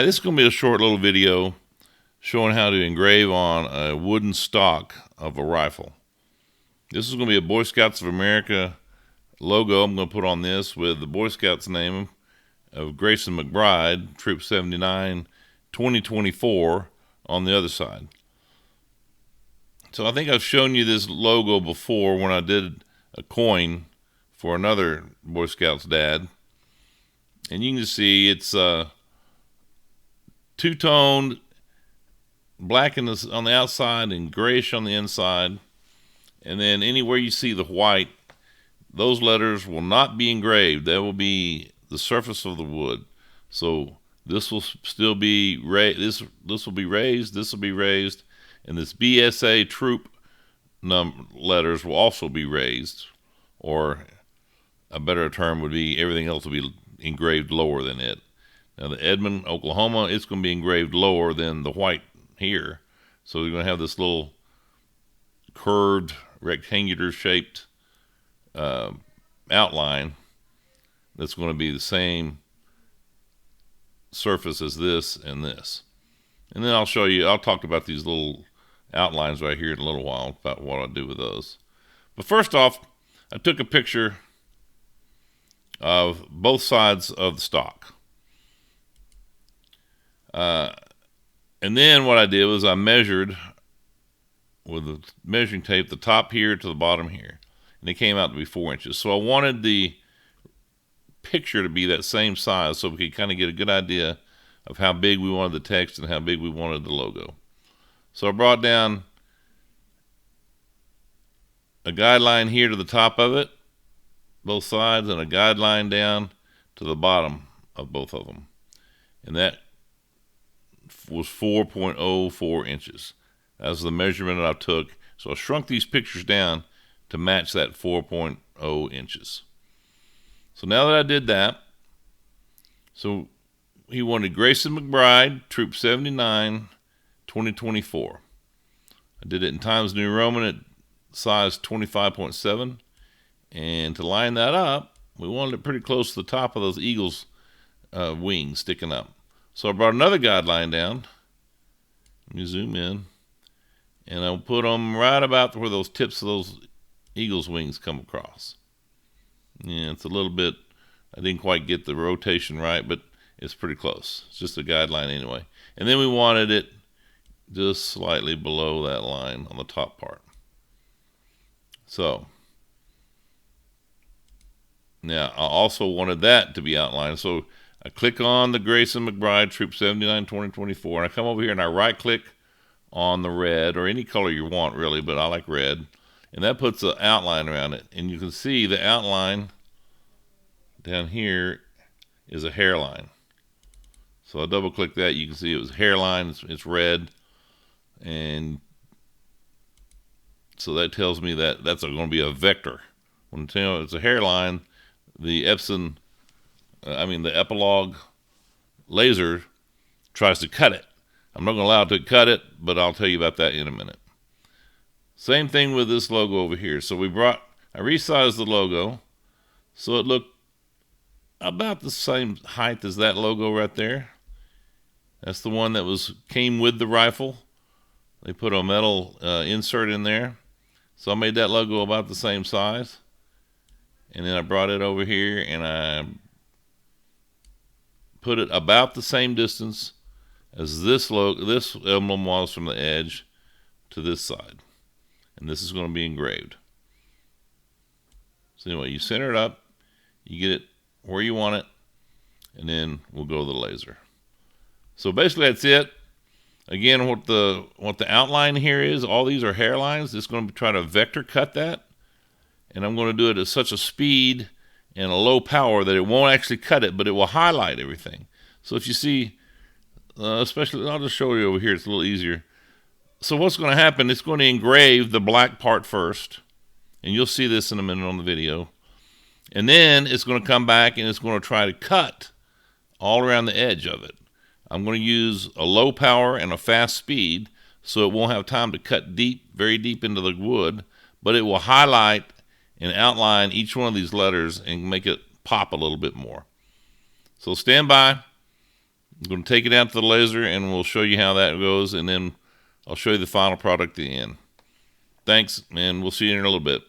Hi, this is going to be a short little video showing how to engrave on a wooden stock of a rifle. This is going to be a Boy Scouts of America logo I'm going to put on this with the Boy Scouts name of Grayson McBride, Troop 79, 2024 on the other side. So I think I've shown you this logo before when I did a coin for another Boy Scouts dad. And you can just see it's two-toned, black on the outside and grayish on the inside. And then anywhere you see the white, those letters will not be engraved. That will be the surface of the wood. So this will still be raised. This will be raised. This will be raised, and this BSA troop letters will also be raised. Or a better term would be everything else will be engraved lower than it. Now the Edmond, Oklahoma, it's going to be engraved lower than the white here. So you're going to have this little curved, rectangular shaped outline that's going to be the same surface as this and this. And then I'll show you, I'll talk about these little outlines right here in a little while about what I'll do with those. But first off, I took a picture of both sides of the stock. And then what I did was I measured with the measuring tape the top here to the bottom here, and it came out to be 4 inches. So I wanted the picture to be that same size so we could kind of get a good idea of how big we wanted the text and how big we wanted the logo. So I brought down a guideline here to the top of it, both sides, and a guideline down to the bottom of both of them. And that was 4.04 inches. That was the measurement that I took. So I shrunk these pictures down to match that 4.0 inches. So now that I did that, so he wanted Grayson McBride, Troop 79, 2024. I did it in Times New Roman at size 25.7. And to line that up, we wanted it pretty close to the top of those eagles' wings sticking up. So I brought another guideline down. Let me zoom in. And I'll put them right about where those tips of those eagle's wings come across. Yeah, it's a little bit, I didn't quite get the rotation right, but it's pretty close. It's just a guideline anyway. And then we wanted it just slightly below that line on the top part. So now I also wanted that to be outlined. So I click on the Grayson McBride Troop 79 2024, and I come over here and I right click on the red, or any color you want really, but I like red, and that puts an outline around it. And you can see the outline down here is a hairline. So I double click that, you can see it was a hairline, it's red, and so that tells me that that's going to be a vector. When it's a hairline, the the epilogue laser tries to cut it. I'm not going to allow it to cut it, but I'll tell you about that in a minute. Same thing with this logo over here. So I resized the logo so it looked about the same height as that logo right there. That's the one that came with the rifle. They put a metal insert in there. So I made that logo about the same size. And then I brought it over here and I put it about the same distance as this emblem was from the edge to this side. And this is going to be engraved. So anyway, you center it up, you get it where you want it, and then we'll go to the laser. So basically that's it. Again, what the outline here is, all these are hairlines. It's going to try to vector cut that. And I'm going to do it at such a speed and a low power that it won't actually cut it, but it will highlight everything. So if you see, especially, I'll just show you over here, it's a little easier. So what's going to happen, it's going to engrave the black part first, and you'll see this in a minute on the video. And then it's going to come back and it's going to try to cut all around the edge of it. I'm going to use a low power and a fast speed so it won't have time to cut deep, very deep into the wood, but it will highlight and outline each one of these letters and make it pop a little bit more. So stand by. I'm going to take it out to the laser and we'll show you how that goes, and then I'll show you the final product at the end. Thanks, and we'll see you in a little bit.